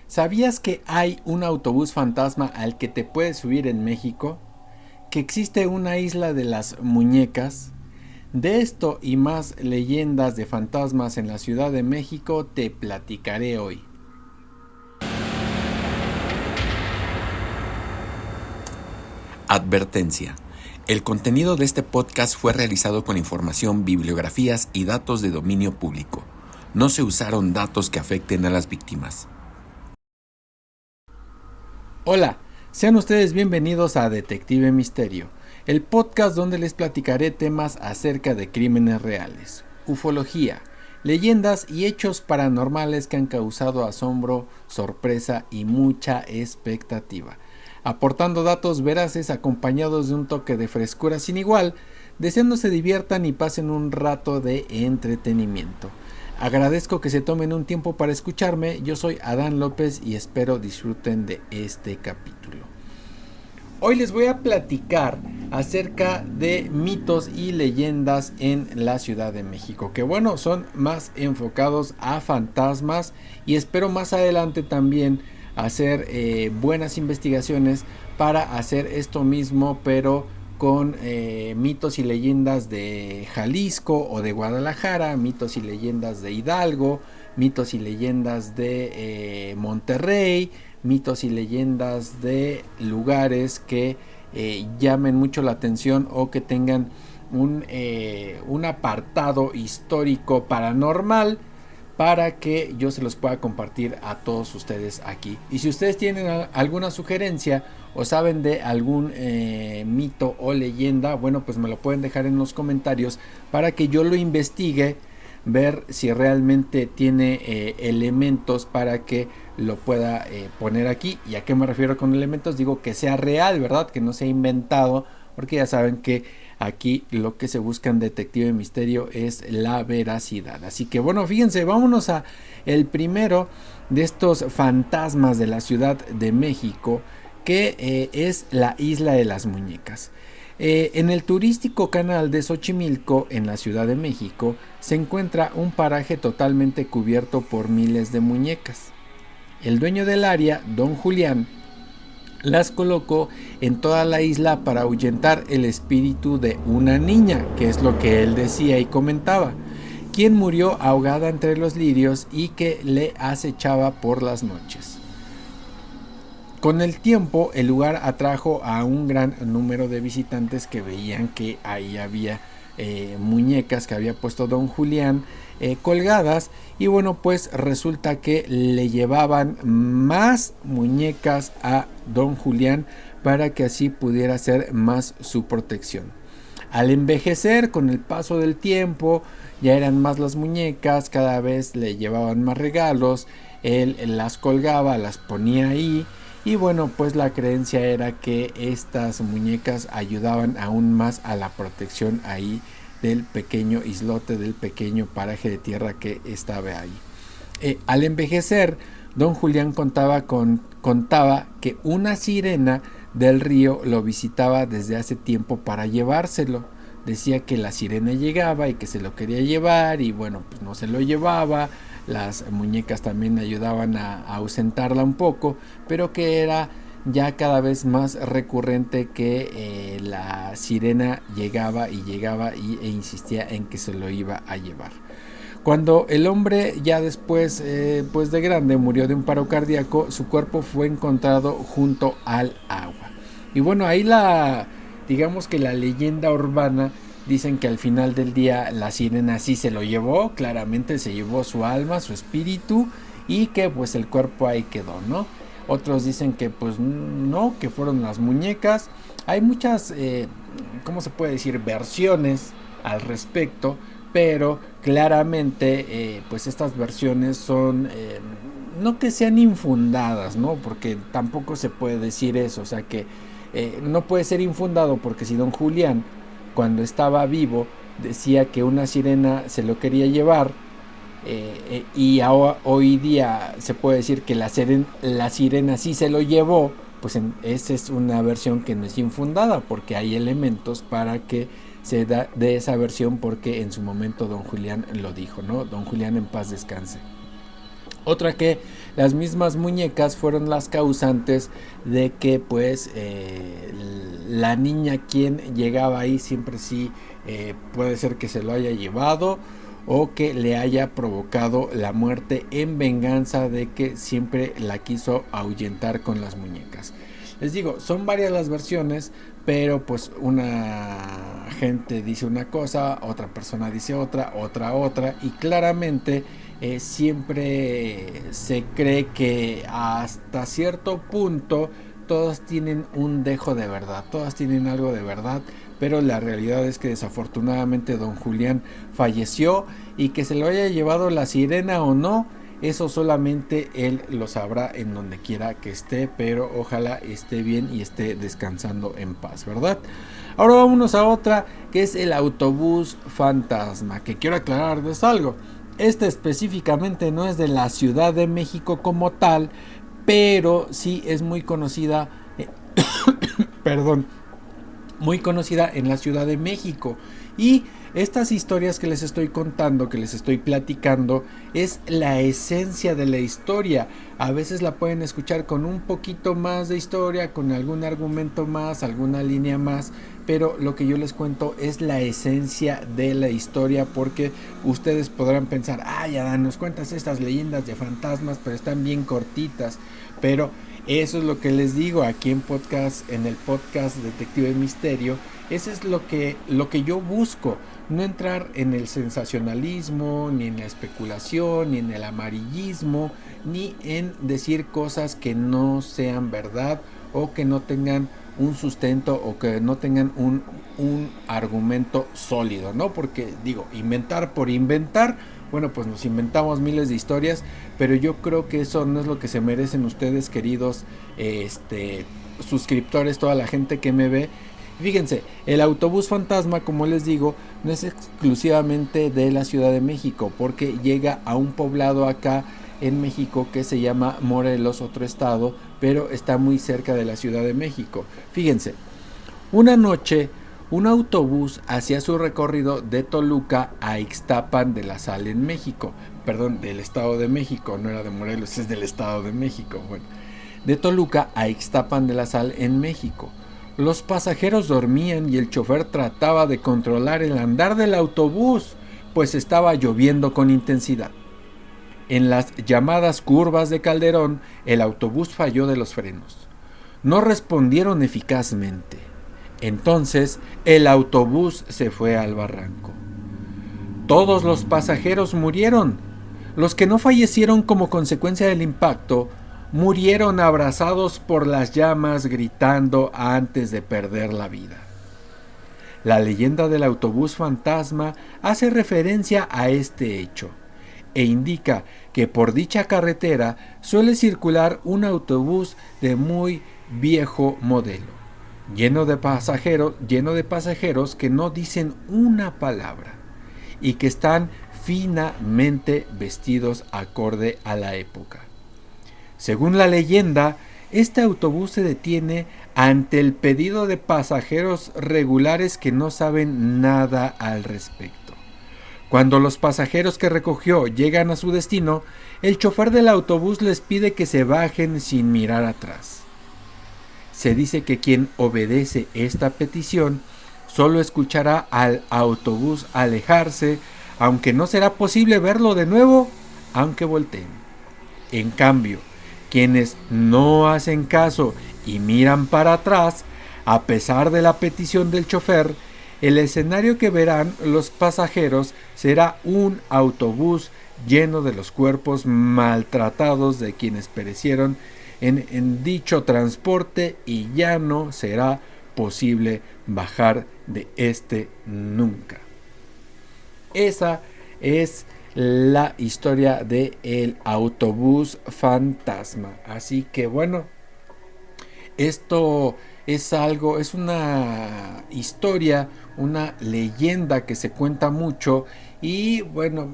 ¿Sabías que hay un autobús fantasma al que te puedes subir en México? ¿Que existe una isla de las muñecas? De esto y más leyendas de fantasmas en la Ciudad de México te platicaré hoy. Advertencia. El contenido de este podcast fue realizado con información, bibliografías y datos de dominio público. No se usaron datos que afecten a las víctimas. Hola, sean ustedes bienvenidos a Detective Misterio, el podcast donde les platicaré temas acerca de crímenes reales, ufología, leyendas y hechos paranormales que han causado asombro, sorpresa y mucha expectativa, aportando datos veraces acompañados de un toque de frescura sin igual, deseando se diviertan y pasen un rato de entretenimiento. Agradezco que se tomen un tiempo para escucharme. Yo soy Adán López y espero disfruten de este capítulo. Hoy les voy a platicar acerca de mitos y leyendas en la Ciudad de México, que bueno, son más enfocados a fantasmas y espero más adelante también hacer buenas investigaciones para hacer esto mismo, pero con mitos y leyendas de Jalisco o de Guadalajara, mitos y leyendas de Hidalgo, mitos y leyendas de Monterrey, mitos y leyendas de lugares que llamen mucho la atención o que tengan un apartado histórico paranormal para que yo se los pueda compartir a todos ustedes aquí. Y si ustedes tienen alguna sugerencia o saben de algún mito o leyenda, bueno, pues me lo pueden dejar en los comentarios para que yo lo investigue, ver si realmente tiene elementos para que lo pueda poner aquí. ¿Y a qué me refiero con elementos? Digo que sea real, ¿verdad? Que no sea inventado, porque ya saben que aquí lo que se busca en Detective Misterio es la veracidad. Así que bueno, fíjense, vámonos a el primero de estos fantasmas de la Ciudad de México, que es la Isla de las Muñecas. En el turístico canal de Xochimilco, en la Ciudad de México, se encuentra un paraje totalmente cubierto por miles de muñecas. El dueño del área, don Julián, las colocó en toda la isla para ahuyentar el espíritu de una niña, que es lo que él decía y comentaba, quien murió ahogada entre los lirios y que le acechaba por las noches. Con el tiempo, el lugar atrajo a un gran número de visitantes que veían que ahí había muñecas que había puesto don Julián colgadas, y bueno, pues resulta que le llevaban más muñecas a don Julián para que así pudiera ser más su protección. Al envejecer, con el paso del tiempo, ya eran más las muñecas, cada vez le llevaban más regalos, él las colgaba, las ponía ahí. Y bueno, pues la creencia era que estas muñecas ayudaban aún más a la protección ahí del pequeño islote, del pequeño paraje de tierra que estaba ahí. Al envejecer, don Julián contaba que una sirena del río lo visitaba desde hace tiempo para llevárselo. Decía que la sirena llegaba y que se lo quería llevar, y bueno, pues no se lo llevaba. Las muñecas también ayudaban a ausentarla un poco, pero que era ya cada vez más recurrente que la sirena llegaba e insistía en que se lo iba a llevar. Cuando el hombre ya después, pues de grande, murió de un paro cardíaco, su cuerpo fue encontrado junto al agua. Y bueno, ahí digamos que la leyenda urbana, dicen que al final del día la sirena sí se lo llevó, claramente se llevó su alma, su espíritu, y que pues el cuerpo ahí quedó, ¿no? Otros dicen que pues no, que fueron las muñecas. Hay muchas, ¿cómo se puede decir?, versiones al respecto, pero claramente pues estas versiones son no que sean infundadas, ¿no? Porque tampoco se puede decir eso, o sea que no puede ser infundado, porque si don Julián, cuando estaba vivo, decía que una sirena se lo quería llevar, y hoy día se puede decir que la sirena sí se lo llevó, pues esa es una versión que no es infundada, porque hay elementos para que se da de esa versión, porque en su momento don Julián lo dijo, ¿no? Don Julián en paz descanse. Otra que las mismas muñecas fueron las causantes de que pues la niña quien llegaba ahí siempre sí puede ser que se lo haya llevado o que le haya provocado la muerte en venganza de que siempre la quiso ahuyentar con las muñecas. Les digo, son varias las versiones, pero pues una gente dice una cosa, otra persona dice otra, y claramente siempre se cree que hasta cierto punto todas tienen un dejo de verdad, todas tienen algo de verdad, pero la realidad es que desafortunadamente don Julián falleció y que se lo haya llevado la sirena o no, eso solamente él lo sabrá en donde quiera que esté, pero ojalá esté bien y esté descansando en paz, ¿verdad? Ahora vámonos a otra, que es el autobús fantasma, que quiero aclararles algo. Esta específicamente no es de la Ciudad de México como tal, pero sí es muy conocida, perdón, muy conocida en la Ciudad de México. Y estas historias que les estoy contando, que les estoy platicando, es la esencia de la historia. A veces la pueden escuchar con un poquito más de historia, con algún argumento más, alguna línea más, pero lo que yo les cuento es la esencia de la historia, porque ustedes podrán pensar, ay Adán, nos cuentas estas leyendas de fantasmas, pero están bien cortitas, pero eso es lo que les digo aquí en el podcast Detective Misterio. Eso es lo que yo busco, no entrar en el sensacionalismo, ni en la especulación, ni en el amarillismo, ni en decir cosas que no sean verdad o que no tengan un sustento o que no tengan un argumento sólido, ¿no? Porque digo, inventar por inventar, bueno, pues nos inventamos miles de historias, pero yo creo que eso no es lo que se merecen ustedes, queridos suscriptores, toda la gente que me ve. Fíjense, el autobús fantasma, como les digo, no es exclusivamente de la Ciudad de México, porque llega a un poblado acá en México que se llama Morelos, otro estado, pero está muy cerca de la Ciudad de México. Fíjense, una noche un autobús hacía su recorrido de Toluca a Ixtapan de la Sal en México. Perdón, del Estado de México, no era de Morelos, es del Estado de México. Bueno, de Toluca a Ixtapan de la Sal en México. Los pasajeros dormían y el chofer trataba de controlar el andar del autobús, pues estaba lloviendo con intensidad. En las llamadas curvas de Calderón, el autobús falló de los frenos. No respondieron eficazmente. Entonces, el autobús se fue al barranco. Todos los pasajeros murieron. Los que no fallecieron como consecuencia del impacto murieron abrazados por las llamas gritando antes de perder la vida. La leyenda del autobús fantasma hace referencia a este hecho e indica que por dicha carretera suele circular un autobús de muy viejo modelo, lleno de pasajeros que no dicen una palabra y que están finamente vestidos acorde a la época. Según la leyenda, este autobús se detiene ante el pedido de pasajeros regulares que no saben nada al respecto. Cuando los pasajeros que recogió llegan a su destino, el chofer del autobús les pide que se bajen sin mirar atrás. Se dice que quien obedece esta petición solo escuchará al autobús alejarse, aunque no será posible verlo de nuevo, aunque volteen. En cambio, quienes no hacen caso y miran para atrás, a pesar de la petición del chofer, el escenario que verán los pasajeros será un autobús lleno de los cuerpos maltratados de quienes perecieron en dicho transporte, y ya no será posible bajar de este nunca. Esa es la historia de el autobús fantasma. Así que bueno, esto es una historia, una leyenda que se cuenta mucho. Y bueno,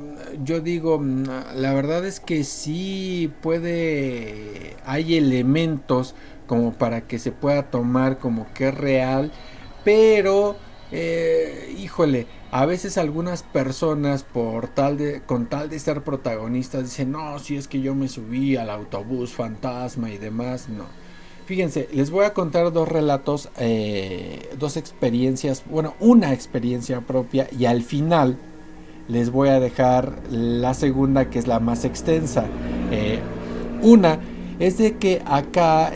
yo digo, la verdad es que sí hay elementos como para que se pueda tomar como que es real, pero híjole, a veces algunas personas con tal de ser protagonistas dicen, no, si es que yo me subí al autobús fantasma y demás, no. Fíjense, les voy a contar dos relatos, dos experiencias, bueno, una experiencia propia, y al final les voy a dejar la segunda, que es la más extensa. Una es de que acá,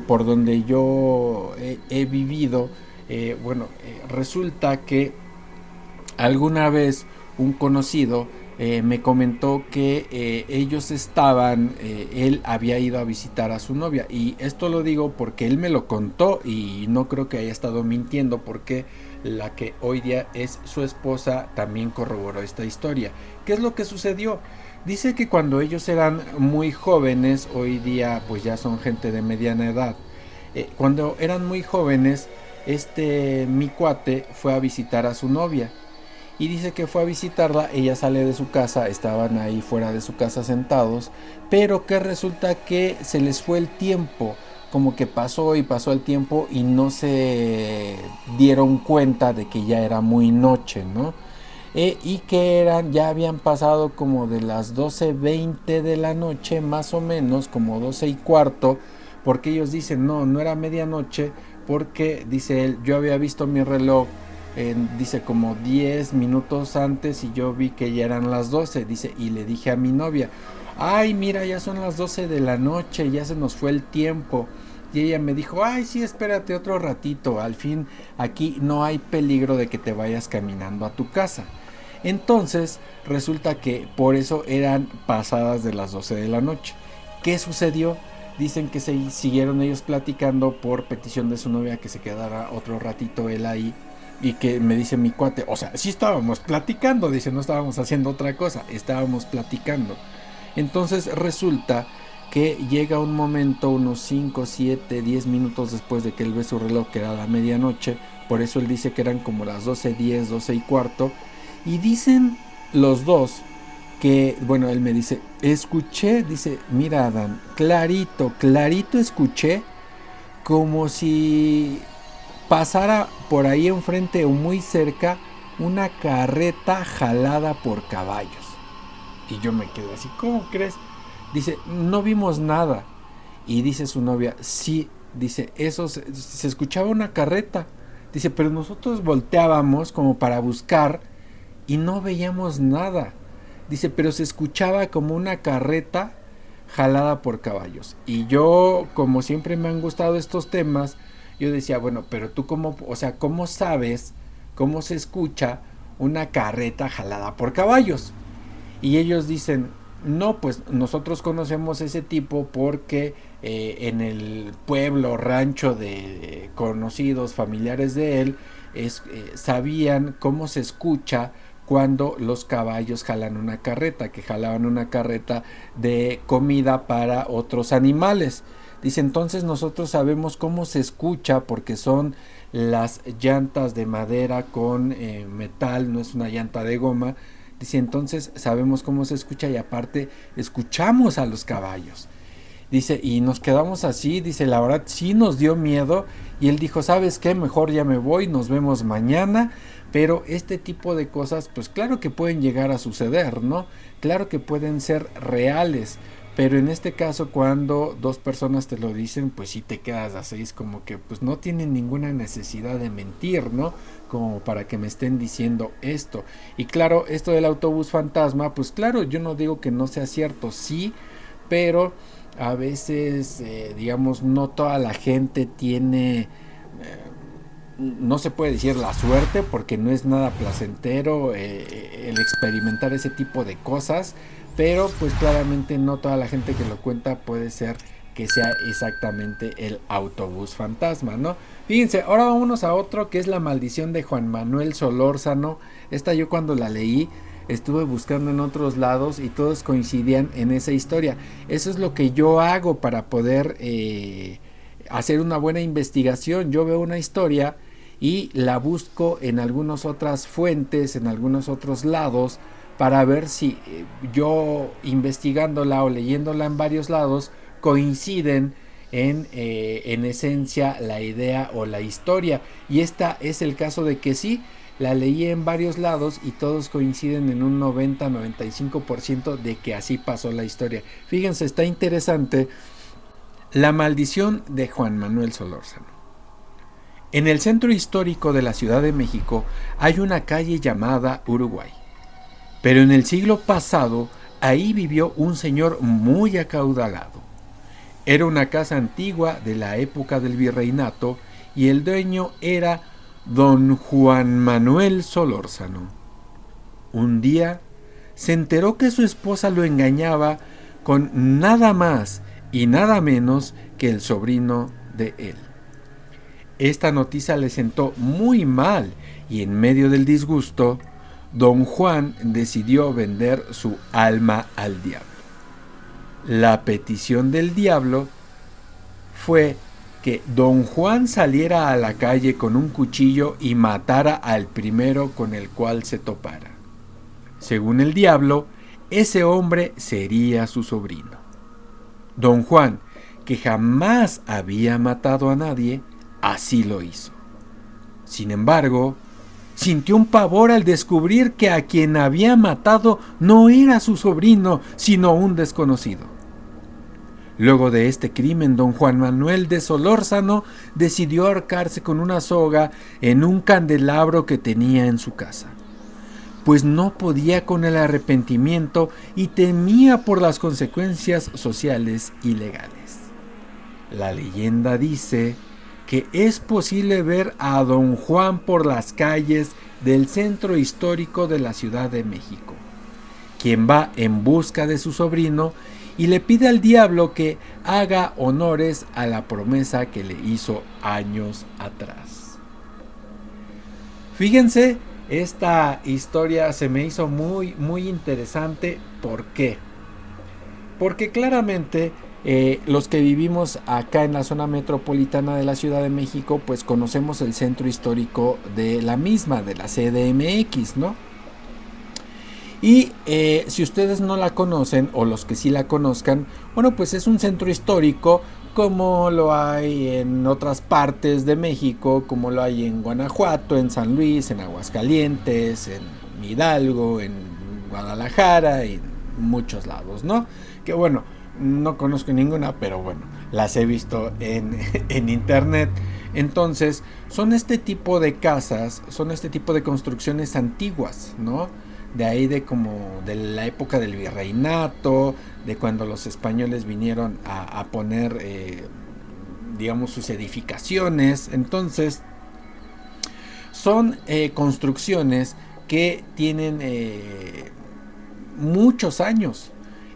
por donde yo he vivido, resulta que alguna vez un conocido me comentó que él había ido a visitar a su novia, y esto lo digo porque él me lo contó y no creo que haya estado mintiendo, porque la que hoy día es su esposa también corroboró esta historia. ¿Qué es lo que sucedió? Dice que cuando ellos eran muy jóvenes, hoy día pues ya son gente de mediana edad, cuando eran muy jóvenes, mi cuate fue a visitar a su novia, y dice que fue a visitarla, ella sale de su casa, estaban ahí fuera de su casa sentados, pero que resulta que se les fue el tiempo, como que pasó y pasó el tiempo y no se dieron cuenta de que ya era muy noche, ¿no? Y que ya habían pasado como de las 12:20 de la noche, más o menos, como 12:15, porque ellos dicen, no, no era medianoche, porque dice él, yo había visto mi reloj, dice como 10 minutos antes, y yo vi que ya eran las 12, dice, y le dije a mi novia, ay, mira, ya son las 12 de la noche, ya se nos fue el tiempo. Y ella me dijo, ay, sí, espérate otro ratito, al fin aquí no hay peligro de que te vayas caminando a tu casa. Entonces resulta que por eso eran pasadas de las 12 de la noche. ¿Qué sucedió? Dicen que se siguieron ellos platicando por petición de su novia, que se quedara otro ratito él ahí, y que me dice mi cuate, o sea, sí estábamos platicando, dice, no estábamos haciendo otra cosa, estábamos platicando. Entonces resulta que llega un momento, unos 5, 7, 10 minutos después de que él ve su reloj, que era la medianoche, por eso él dice que eran como las 12:10, 12:15, y dicen los dos que, bueno, él me dice, escuché, dice, mira Adán, clarito, clarito escuché, como si pasara por ahí enfrente o muy cerca una carreta jalada por caballos. Y yo me quedo así, ¿cómo crees? Dice, no vimos nada. Y dice su novia, sí, dice, se escuchaba una carreta. Dice, pero nosotros volteábamos como para buscar y no veíamos nada. Dice, pero se escuchaba como una carreta jalada por caballos. Y yo, como siempre me han gustado estos temas, yo decía, bueno, pero tú cómo, o sea, ¿cómo sabes cómo se escucha una carreta jalada por caballos? Y ellos dicen, no, pues nosotros conocemos ese tipo porque en el pueblo, rancho de conocidos, familiares de él, sabían cómo se escucha cuando los caballos jalan una carreta, que jalaban una carreta de comida para otros animales. Dice, entonces nosotros sabemos cómo se escucha porque son las llantas de madera con metal, no es una llanta de goma. Dice, entonces sabemos cómo se escucha y aparte escuchamos a los caballos. Dice, y nos quedamos así, dice, la verdad sí nos dio miedo, y él dijo, ¿sabes qué? Mejor ya me voy, nos vemos mañana. Pero este tipo de cosas, pues claro que pueden llegar a suceder, ¿no? Claro que pueden ser reales, pero en este caso cuando dos personas te lo dicen, pues sí te quedas así, es como que pues no tienen ninguna necesidad de mentir, ¿no? Como para que me estén diciendo esto. Y claro, esto del autobús fantasma, pues claro, yo no digo que no sea cierto, sí, pero a veces, digamos, no toda la gente tiene, no se puede decir la suerte, porque no es nada placentero el experimentar ese tipo de cosas, pero pues claramente no toda la gente que lo cuenta puede ser que sea exactamente el autobús fantasma, ¿no? Fíjense, ahora vámonos a otro, que es la maldición de Juan Manuel Solórzano. Esta yo cuando la leí estuve buscando en otros lados y todos coincidían en esa historia. Eso es lo que yo hago para poder hacer una buena investigación. Yo veo una historia y la busco en algunas otras fuentes, en algunos otros lados, para ver si yo investigándola o leyéndola en varios lados coinciden en esencia la idea o la historia. Y esta es el caso de que sí. la leí en varios lados y todos coinciden en un 90-95% de que así pasó la historia. Fíjense, está interesante la maldición de Juan Manuel Solórzano. En el centro histórico de la Ciudad de México hay una calle llamada Uruguay. Pero en el siglo pasado, ahí vivió un señor muy acaudalado. Era una casa antigua de la época del virreinato y el dueño era don Juan Manuel Solórzano. Un día se enteró que su esposa lo engañaba con nada más y nada menos que el sobrino de él. Esta noticia le sentó muy mal y en medio del disgusto, don Juan decidió vender su alma al diablo. La petición del diablo fue que don Juan saliera a la calle con un cuchillo y matara al primero con el cual se topara. Según el diablo, ese hombre sería su sobrino. Don Juan, que jamás había matado a nadie, así lo hizo. Sin embargo, sintió un pavor al descubrir que a quien había matado no era su sobrino, sino un desconocido. Luego de este crimen, don Juan Manuel de Solórzano decidió ahorcarse con una soga en un candelabro que tenía en su casa, pues no podía con el arrepentimiento y temía por las consecuencias sociales y legales. La leyenda dice que es posible ver a don Juan por las calles del centro histórico de la Ciudad de México, quien va en busca de su sobrino y le pide al diablo que haga honores a la promesa que le hizo años atrás. Fíjense, esta historia se me hizo muy interesante. ¿Por qué? Porque claramente los que vivimos acá en la zona metropolitana de la Ciudad de México, pues conocemos el centro histórico de la misma, de la CDMX, ¿no? Y si ustedes no la conocen, o los que sí la conozcan, bueno, pues es un centro histórico como lo hay en otras partes de México, como lo hay en Guanajuato, en San Luis, en Aguascalientes, en Hidalgo, en Guadalajara y en muchos lados, ¿no? Que bueno, no conozco ninguna, pero bueno, las he visto en internet. Entonces, son este tipo de casas, son este tipo de construcciones antiguas, ¿no? De ahí de la época del virreinato, de cuando los españoles vinieron a poner, digamos, sus edificaciones. Entonces, son construcciones que tienen muchos años.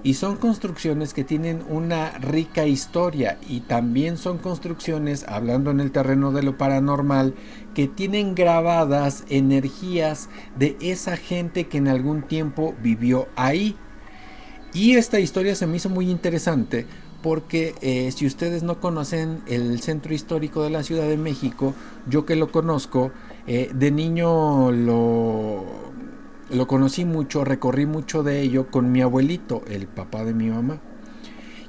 Y son construcciones que tienen una rica historia y también son construcciones, hablando en el terreno de lo paranormal, que tienen grabadas energías de esa gente que en algún tiempo vivió ahí. Y esta historia se me hizo muy interesante porque si ustedes no conocen el centro histórico de la Ciudad de México, yo que lo conozco, de niño lo conocí mucho, recorrí mucho de ello con mi abuelito, el papá de mi mamá.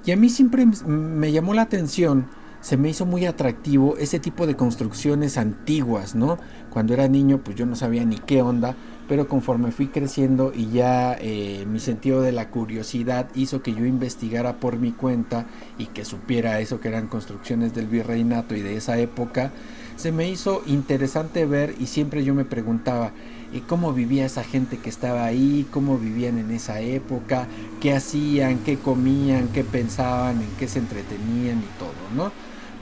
Y a mí siempre me llamó la atención, se me hizo muy atractivo ese tipo de construcciones antiguas, ¿no? Cuando era niño, pues yo no sabía ni qué onda, pero conforme fui creciendo y ya mi sentido de la curiosidad hizo que yo investigara por mi cuenta y que supiera eso que eran construcciones del virreinato y de esa época, se me hizo interesante ver y siempre yo me preguntaba, cómo vivía esa gente que estaba ahí, cómo vivían en esa época, qué hacían, qué comían, qué pensaban, en qué se entretenían y todo, ¿no?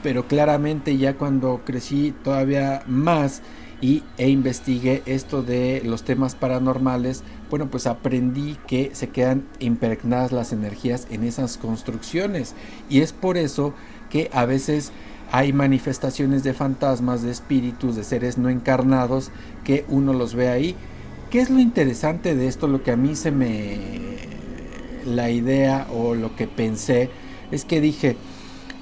Pero claramente ya cuando crecí todavía más e investigué esto de los temas paranormales, bueno, pues aprendí que se quedan impregnadas las energías en esas construcciones y es por eso que a veces hay manifestaciones de fantasmas, de espíritus, de seres no encarnados que uno los ve ahí. ¿Qué es lo interesante de esto? Lo que a mí la idea o lo que pensé es que dije,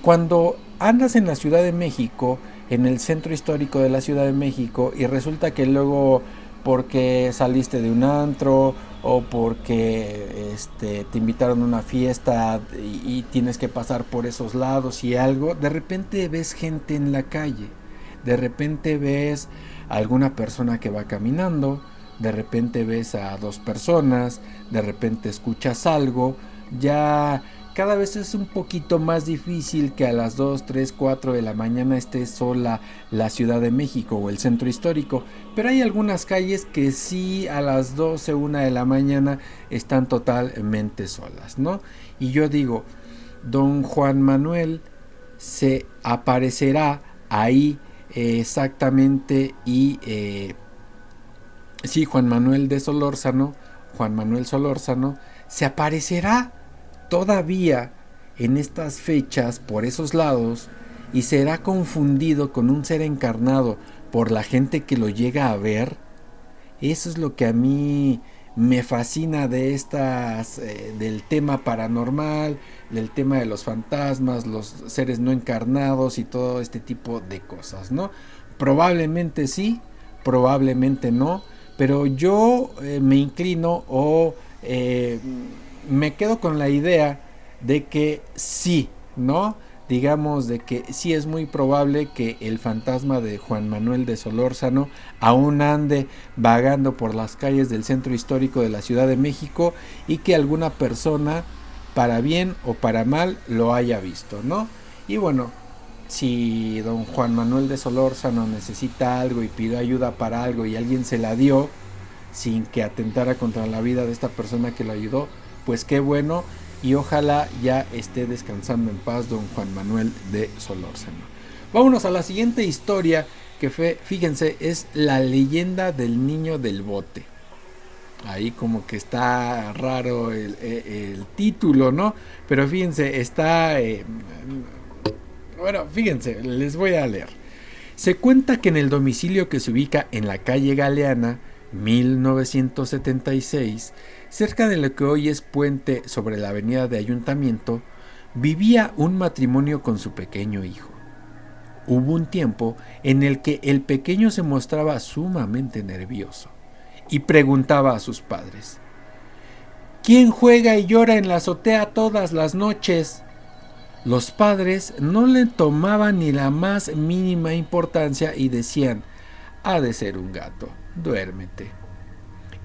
cuando andas en la Ciudad de México, en el centro histórico de la Ciudad de México, y resulta que luego porque saliste de un antro o porque te invitaron a una fiesta y tienes que pasar por esos lados y algo, de repente ves gente en la calle, de repente ves alguna persona que va caminando, de repente ves a dos personas, de repente escuchas algo, ya cada vez es un poquito más difícil que a las 2, 3, 4 de la mañana esté sola la Ciudad de México o el centro histórico, pero hay algunas calles que sí a las 12, 1 de la mañana están totalmente solas, ¿no? Y yo digo, don Juan Manuel se aparecerá ahí exactamente y sí, Juan Manuel Solórzano, se aparecerá todavía en estas fechas por esos lados y será confundido con un ser encarnado por la gente que lo llega a ver. Eso es lo que a mí me fascina de del tema paranormal, del tema de los fantasmas, los seres no encarnados y todo este tipo de cosas, ¿no? Probablemente sí, probablemente no, pero yo me inclino o me quedo con la idea de que sí, ¿no? Digamos de que sí es muy probable que el fantasma de Juan Manuel de Solórzano aún ande vagando por las calles del centro histórico de la Ciudad de México y que alguna persona, para bien o para mal, lo haya visto, ¿no? Y bueno, si don Juan Manuel de Solórzano necesita algo y pide ayuda para algo y alguien se la dio sin que atentara contra la vida de esta persona que lo ayudó, pues qué bueno, y ojalá ya esté descansando en paz don Juan Manuel de Solórzano. Vámonos a la siguiente historia, que fíjense, es la leyenda del niño del bote. Ahí como que está raro el título, ¿no? Pero fíjense, bueno, fíjense, les voy a leer. Se cuenta que en el domicilio que se ubica en la calle Galeana, 1976, cerca de lo que hoy es puente sobre la avenida de Ayuntamiento, vivía un matrimonio con su pequeño hijo. Hubo un tiempo en el que el pequeño se mostraba sumamente nervioso y preguntaba a sus padres: ¿quién juega y llora en la azotea todas las noches? Los padres no le tomaban ni la más mínima importancia y decían: ha de ser un gato, duérmete.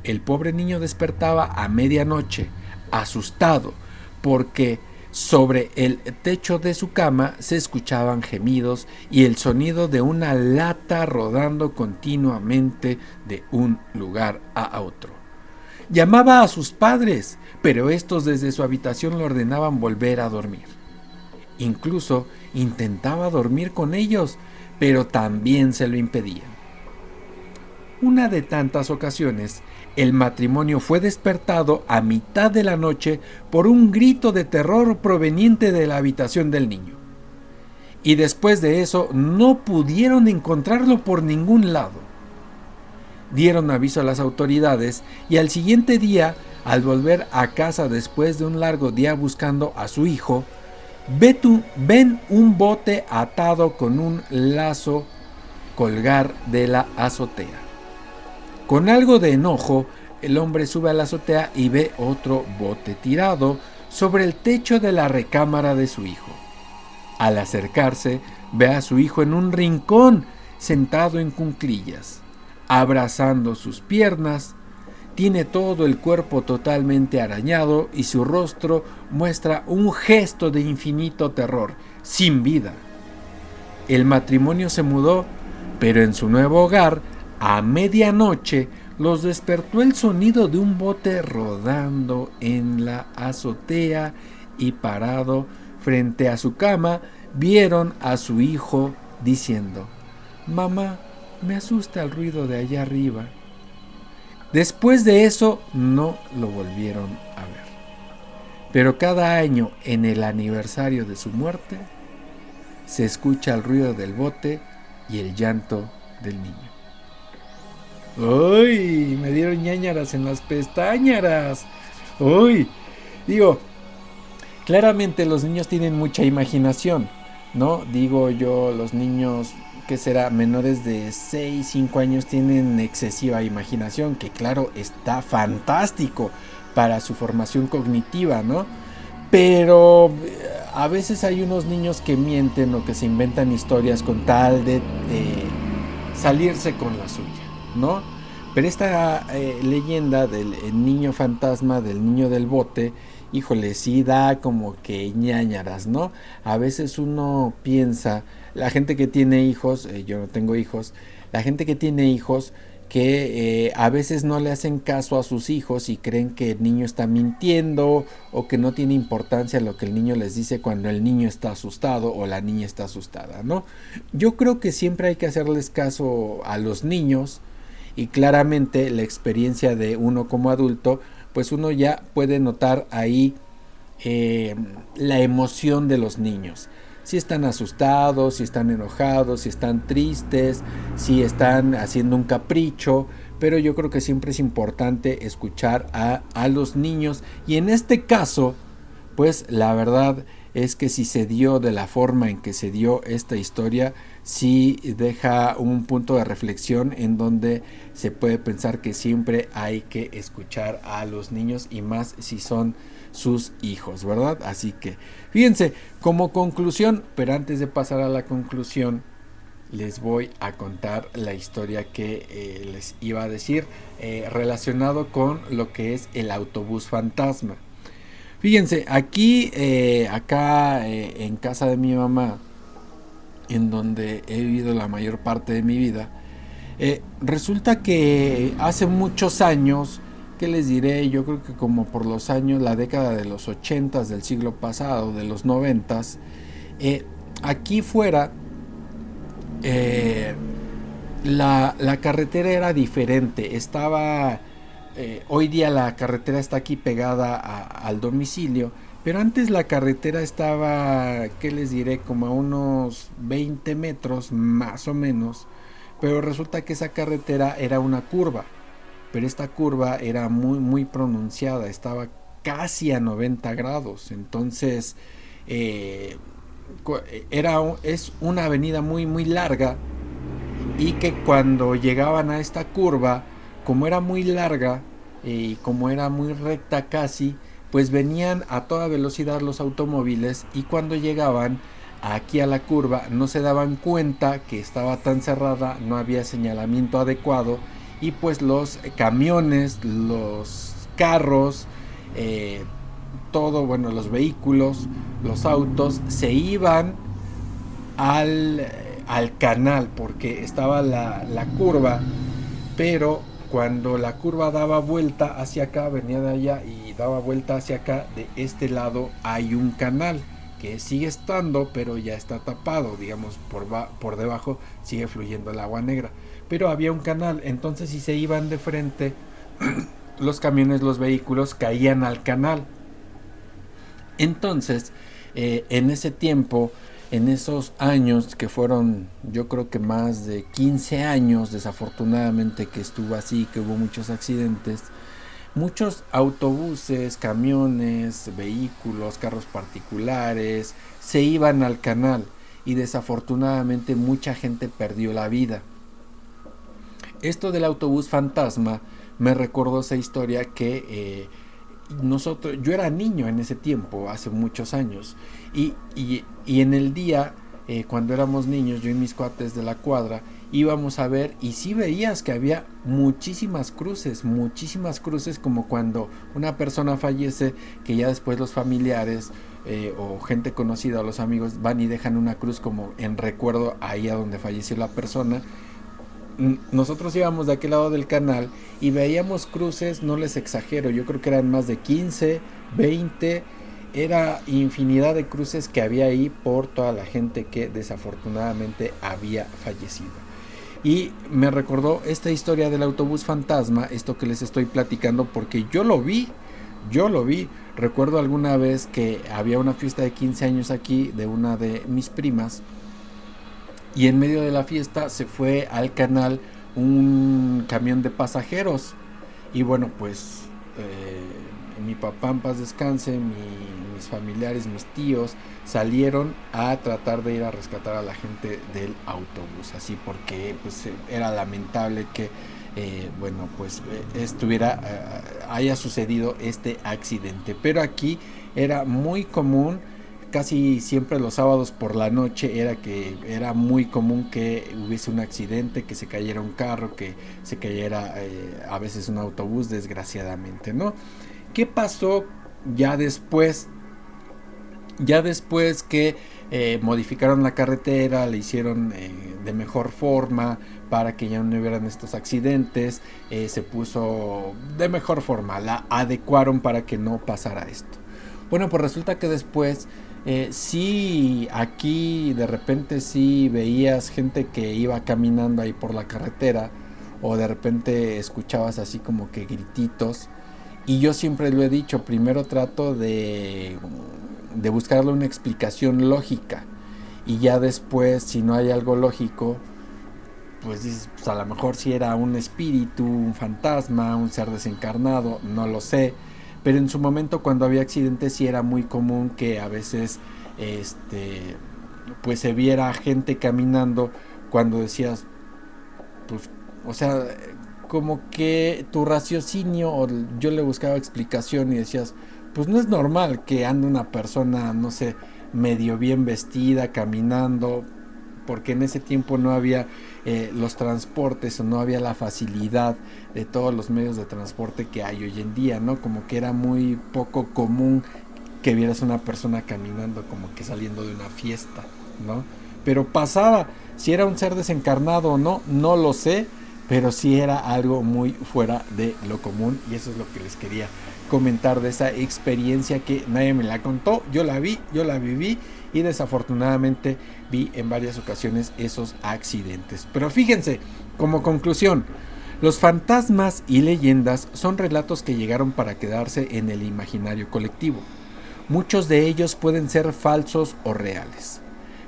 El pobre niño despertaba a medianoche, asustado, porque sobre el techo de su cama se escuchaban gemidos y el sonido de una lata rodando continuamente de un lugar a otro. Llamaba a sus padres, pero estos desde su habitación le ordenaban volver a dormir. Incluso intentaba dormir con ellos, pero también se lo impedían. Una de tantas ocasiones, el matrimonio fue despertado a mitad de la noche por un grito de terror proveniente de la habitación del niño. Y después de eso no pudieron encontrarlo por ningún lado. Dieron aviso a las autoridades y al siguiente día, al volver a casa después de un largo día buscando a su hijo, ven un bote atado con un lazo colgar de la azotea. Con algo de enojo, el hombre sube a la azotea y ve otro bote tirado sobre el techo de la recámara de su hijo. Al acercarse, ve a su hijo en un rincón, sentado en cuclillas, abrazando sus piernas. Tiene todo el cuerpo totalmente arañado y su rostro muestra un gesto de infinito terror, sin vida. El matrimonio se mudó, pero en su nuevo hogar, a medianoche, los despertó el sonido de un bote rodando en la azotea y parado frente a su cama, vieron a su hijo diciendo: mamá, me asusta el ruido de allá arriba. Después de eso no lo volvieron a ver. Pero cada año, en el aniversario de su muerte, se escucha el ruido del bote y el llanto del niño. ¡Uy! Me dieron ñáñaras en las pestañas. ¡Uy! Digo, claramente los niños tienen mucha imaginación, ¿no? Digo yo, los niños, ¿qué será? Menores de 6, 5 años tienen excesiva imaginación, que claro, está fantástico para su formación cognitiva, ¿no? Pero a veces hay unos niños que mienten o que se inventan historias con tal de salirse con la suya, ¿no? Pero esta leyenda del niño fantasma, del niño del bote, híjole, sí da como que ñáñaras, ¿no? A veces uno piensa, la gente que tiene hijos, yo no tengo hijos, la gente que tiene hijos que a veces no le hacen caso a sus hijos y creen que el niño está mintiendo o que no tiene importancia lo que el niño les dice cuando el niño está asustado o la niña está asustada, ¿no? Yo creo que siempre hay que hacerles caso a los niños y claramente la experiencia de uno como adulto, pues uno ya puede notar ahí la emoción de los niños. Si están asustados, si están enojados, si están tristes, si están haciendo un capricho, pero yo creo que siempre es importante escuchar a los niños y en este caso, pues la verdad es que si se dio de la forma en que se dio esta historia, sí deja un punto de reflexión en donde se puede pensar que siempre hay que escuchar a los niños y más si son sus hijos, ¿verdad? Así que fíjense, como conclusión, pero antes de pasar a la conclusión, les voy a contar la historia que les iba a decir relacionado con lo que es el autobús fantasma. Fíjense, aquí, acá en casa de mi mamá, en donde he vivido la mayor parte de mi vida, resulta que hace muchos años, ¿qué les diré? Yo creo que como por los años, la década de los 80s del siglo pasado, de los 90s, aquí fuera la carretera era diferente, estaba hoy día la carretera está aquí pegada al domicilio, pero antes la carretera estaba, ¿qué les diré? Como a unos 20 metros más o menos, pero resulta que esa carretera era una curva, pero esta curva era muy muy pronunciada, estaba casi a 90 grados, entonces eh, es una avenida muy muy larga y que cuando llegaban a esta curva, como era muy larga y como era muy recta casi, pues venían a toda velocidad los automóviles y cuando llegaban aquí a la curva no se daban cuenta que estaba tan cerrada, no había señalamiento adecuado y pues los camiones, los carros, eh, todo, bueno, los vehículos, los autos se iban al canal porque estaba la curva, pero cuando la curva daba vuelta hacia acá, venía de allá y daba vuelta hacia acá, de este lado hay un canal que sigue estando, pero ya está tapado, digamos, por debajo sigue fluyendo el agua negra, pero había un canal, entonces si se iban de frente, los camiones, los vehículos caían al canal. Entonces, en ese tiempo, en esos años que fueron, yo creo que más de 15 años, desafortunadamente, que estuvo así, que hubo muchos accidentes, muchos autobuses, camiones, vehículos, carros particulares, se iban al canal y desafortunadamente mucha gente perdió la vida. Esto del autobús fantasma me recordó esa historia que yo era niño en ese tiempo, hace muchos años, y en el día, cuando éramos niños, yo y mis cuates de la cuadra, íbamos a ver y sí veías que había muchísimas cruces como cuando una persona fallece, que ya después los familiares o gente conocida o los amigos van y dejan una cruz como en recuerdo ahí a donde falleció la persona. Nosotros íbamos de aquel lado del canal y veíamos cruces, no les exagero, yo creo que eran más de 15, 20, era infinidad de cruces que había ahí por toda la gente que desafortunadamente había fallecido. Y me recordó esta historia del autobús fantasma, esto que les estoy platicando, porque yo lo vi. Recuerdo alguna vez que había una fiesta de 15 años aquí de una de mis primas y en medio de la fiesta se fue al canal un camión de pasajeros y bueno, pues mi papá en paz descanse, mis familiares, mis tíos salieron a tratar de ir a rescatar a la gente del autobús, así porque pues era lamentable que bueno, pues haya sucedido este accidente, pero aquí era muy común casi siempre los sábados por la noche era muy común que hubiese un accidente, que se cayera un carro, que se cayera a veces un autobús, desgraciadamente, ¿no? ¿Qué pasó ya después? Ya después que modificaron la carretera, le hicieron de mejor forma para que ya no hubieran estos accidentes, se puso de mejor forma, la adecuaron para que no pasara esto. Bueno, pues resulta que después sí, aquí de repente sí veías gente que iba caminando ahí por la carretera, o de repente escuchabas así como que grititos. Y yo siempre lo he dicho, primero trato de buscarle una explicación lógica. Y ya después, si no hay algo lógico, pues dices, pues a lo mejor si era un espíritu, un fantasma, un ser desencarnado, no lo sé. Pero en su momento, cuando había accidentes, sí era muy común que a veces pues se viera gente caminando cuando decías, pues, o sea, como que tu raciocinio, o yo le buscaba explicación y decías, pues no es normal que ande una persona, no sé, medio bien vestida, caminando, porque en ese tiempo no había los transportes, o no había la facilidad de todos los medios de transporte que hay hoy en día, ¿no? Como que era muy poco común que vieras una persona caminando como que saliendo de una fiesta, ¿no? Pero pasaba, si era un ser desencarnado o no, no lo sé, pero sí era algo muy fuera de lo común, y eso es lo que les quería comentar de esa experiencia que nadie me la contó. Yo la vi, yo la viví, y desafortunadamente vi en varias ocasiones esos accidentes. Pero fíjense, como conclusión, los fantasmas y leyendas son relatos que llegaron para quedarse en el imaginario colectivo. Muchos de ellos pueden ser falsos o reales,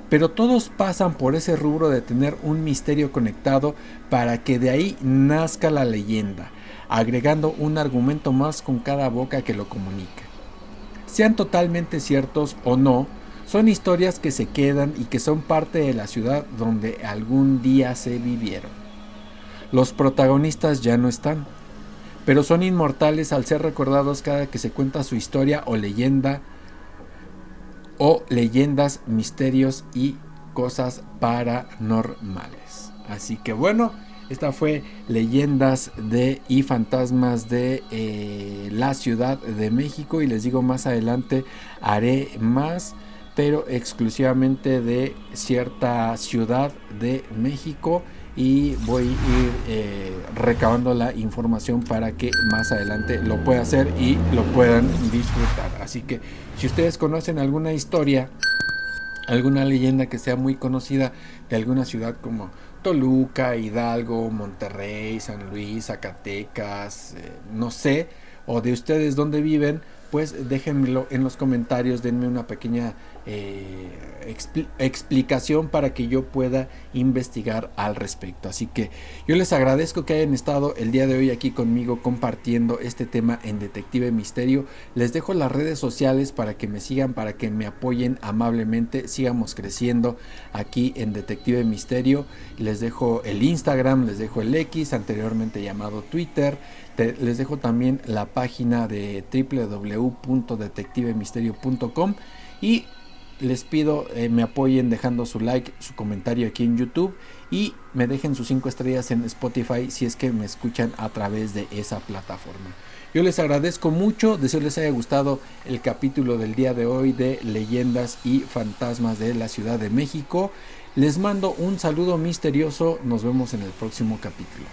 pero todos pasan por ese rubro de tener un misterio conectado para que de ahí nazca la leyenda, agregando un argumento más con cada boca que lo comunica. Sean totalmente ciertos o no, son historias que se quedan y que son parte de la ciudad donde algún día se vivieron. Los protagonistas ya no están, pero son inmortales al ser recordados cada que se cuenta su historia o leyenda, o leyendas, misterios y cosas paranormales. Así que bueno, esta fue Leyendas y Fantasmas de la Ciudad de México, y les digo, más adelante haré más, pero exclusivamente de cierta ciudad de México, y voy a ir recabando la información para que más adelante lo pueda hacer y lo puedan disfrutar. Así que si ustedes conocen alguna historia, alguna leyenda que sea muy conocida de alguna ciudad como Toluca, Hidalgo, Monterrey, San Luis, Zacatecas, no sé, o de ustedes donde viven, pues déjenmelo en los comentarios, denme una pequeña explicación para que yo pueda investigar al respecto. Así que yo les agradezco que hayan estado el día de hoy aquí conmigo compartiendo este tema en Detective Misterio. Les dejo las redes sociales para que me sigan, para que me apoyen amablemente, sigamos creciendo aquí en Detective Misterio. Les dejo el Instagram, les dejo el X, anteriormente llamado Twitter. Les dejo también la página de www.detectivemisterio.com, y les pido me apoyen dejando su like, su comentario aquí en YouTube, y me dejen sus 5 estrellas en Spotify si es que me escuchan a través de esa plataforma. Yo les agradezco mucho, deseo les haya gustado el capítulo del día de hoy de Leyendas y Fantasmas de la Ciudad de México. Les mando un saludo misterioso, nos vemos en el próximo capítulo.